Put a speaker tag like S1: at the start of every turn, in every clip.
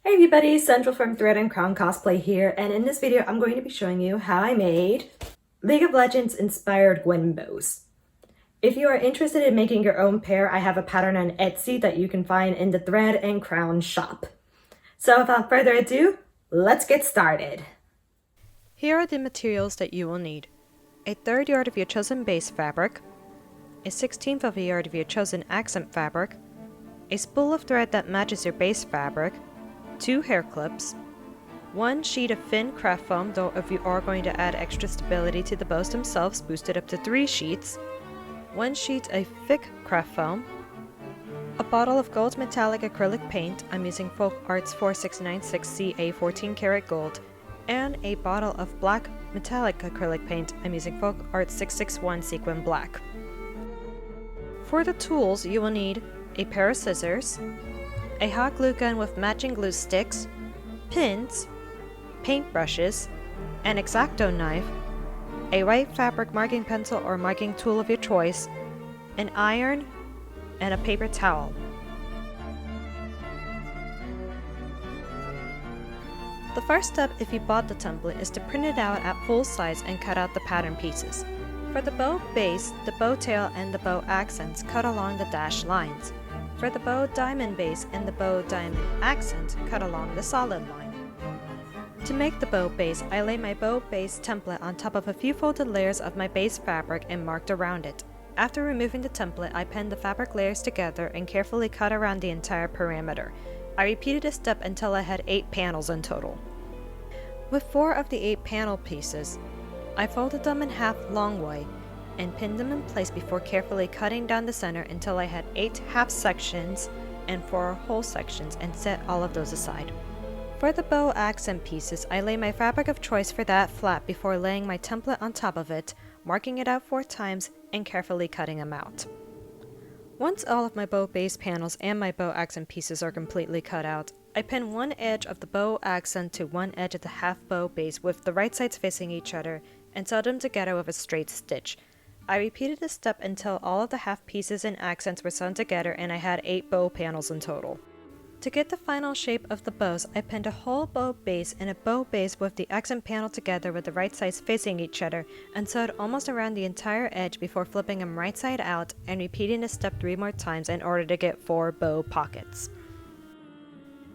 S1: Hey everybody, Cendrell from Thread and Crown Cosplay here, and in this video I'm going to be showing you how I made League of Legends inspired Gwen bows. If you are interested in making your own pair, I have a pattern on Etsy that you can find in the Thread and Crown shop. So without further ado, let's get started.
S2: Here are the materials that you will need. A third yard of your chosen base fabric, a 1/16th of a yard of your chosen accent fabric, a spool of thread that matches your base fabric, 2 hair clips, 1 sheet of thin craft foam, though if you are going to add extra stability to the bows themselves, boost it up to 3 sheets, 1 sheet of thick craft foam, a bottle of gold metallic acrylic paint, I'm using Folk Arts 4696 CA 14 karat gold, and a bottle of black metallic acrylic paint, I'm using Folk Arts 661 sequin black. For the tools, you will need a pair of scissors, a hot glue gun with matching glue sticks, pins, paintbrushes, an X-Acto knife, a white fabric marking pencil or marking tool of your choice, an iron, and a paper towel. The first step if you bought the template is to print it out at full size and cut out the pattern pieces. For the bow base, the bow tail, and the bow accents, cut along the dashed lines. For the bow diamond base and the bow diamond accent, cut along the solid line. To make the bow base, I lay my bow base template on top of a few folded layers of my base fabric and marked around it. After removing the template, I pinned the fabric layers together and carefully cut around the entire perimeter. I repeated this step until I had 8 panels in total. With 4 of the 8 panel pieces, I folded them in half long way and pinned them in place before carefully cutting down the center until I had 8 half sections and 4 whole sections, and set all of those aside. For the bow accent pieces, I lay my fabric of choice for that flat before laying my template on top of it, marking it out 4 times, and carefully cutting them out. Once all of my bow base panels and my bow accent pieces are completely cut out, I pin one edge of the bow accent to one edge of the half bow base with the right sides facing each other and sew them together with a straight stitch. I repeated this step until all of the half pieces and accents were sewn together and I had 8 bow panels in total. To get the final shape of the bows, I pinned a whole bow base and a bow base with the accent panel together with the right sides facing each other and sewed almost around the entire edge before flipping them right side out and repeating this step 3 more times in order to get 4 bow pockets.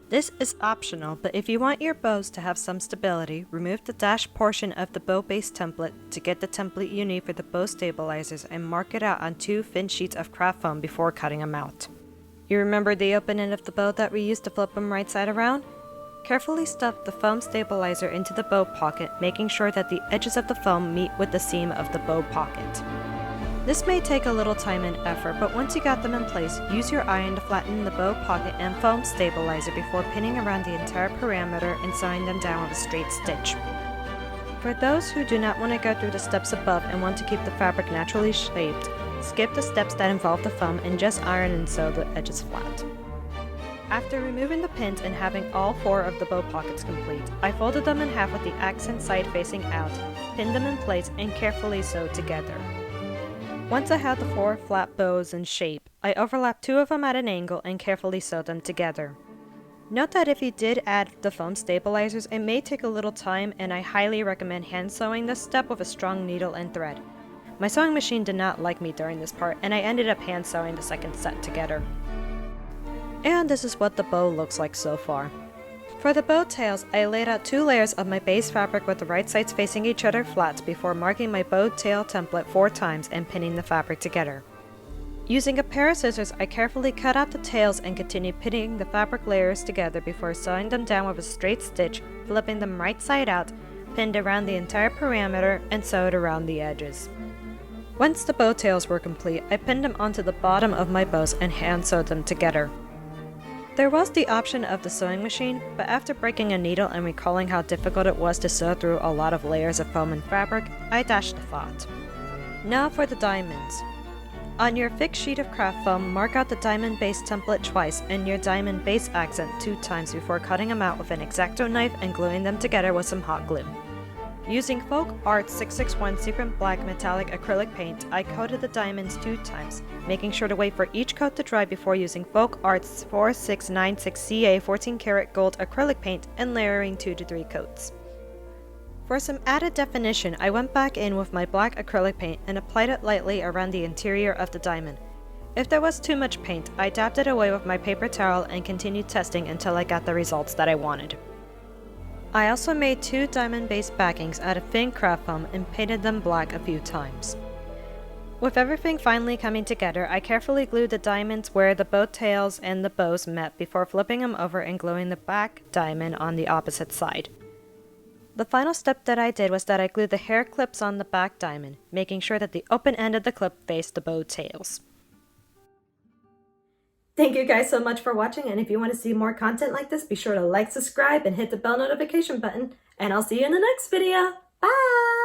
S2: This is optional, but if you want your bows to have some stability, remove the dashed portion of the bow base template to get the template you need for the bow stabilizers and mark it out on 2 thin sheets of craft foam before cutting them out. You remember the open end of the bow that we used to flip them right side around? Carefully stuff the foam stabilizer into the bow pocket, making sure that the edges of the foam meet with the seam of the bow pocket. This may take a little time and effort, but once you got them in place, use your iron to flatten the bow pocket and foam stabilizer before pinning around the entire perimeter and sewing them down with a straight stitch. For those who do not want to go through the steps above and want to keep the fabric naturally shaped, skip the steps that involve the foam and just iron and sew the edges flat. After removing the pins and having all 4 of the bow pockets complete, I folded them in half with the accent side facing out, pinned them in place, and carefully sewed together. Once I had the 4 flat bows in shape, I overlapped 2 of them at an angle and carefully sewed them together. Note that if you did add the foam stabilizers, it may take a little time, and I highly recommend hand sewing this step with a strong needle and thread. My sewing machine did not like me during this part, and I ended up hand sewing the second set together. And this is what the bow looks like so far. For the bow tails, I laid out 2 layers of my base fabric with the right sides facing each other flat before marking my bow tail template 4 times and pinning the fabric together. Using a pair of scissors, I carefully cut out the tails and continued pinning the fabric layers together before sewing them down with a straight stitch, flipping them right side out, pinned around the entire perimeter, and sewed around the edges. Once the bow tails were complete, I pinned them onto the bottom of my bows and hand sewed them together. There was the option of the sewing machine, but after breaking a needle and recalling how difficult it was to sew through a lot of layers of foam and fabric, I dashed the thought. Now for the diamonds. On your thick sheet of craft foam, mark out the diamond base template twice and your diamond base accent 2 times before cutting them out with an X-Acto knife and gluing them together with some hot glue. Using Folk Arts 661 Secret Black Metallic Acrylic Paint, I coated the diamonds 2 times, making sure to wait for each coat to dry before using Folk Arts 4696 CA 14 karat gold acrylic paint and layering 2 to 3 coats. For some added definition, I went back in with my black acrylic paint and applied it lightly around the interior of the diamond. If there was too much paint, I dabbed it away with my paper towel and continued testing until I got the results that I wanted. I also made 2 diamond-based backings out of thin craft foam and painted them black a few times. With everything finally coming together, I carefully glued the diamonds where the bow tails and the bows met before flipping them over and gluing the back diamond on the opposite side. The final step that I did was that I glued the hair clips on the back diamond, making sure that the open end of the clip faced the bow tails.
S1: Thank you guys so much for watching, and if you want to see more content like this, be sure to like, subscribe, and hit the bell notification button, and I'll see you in the next video. Bye!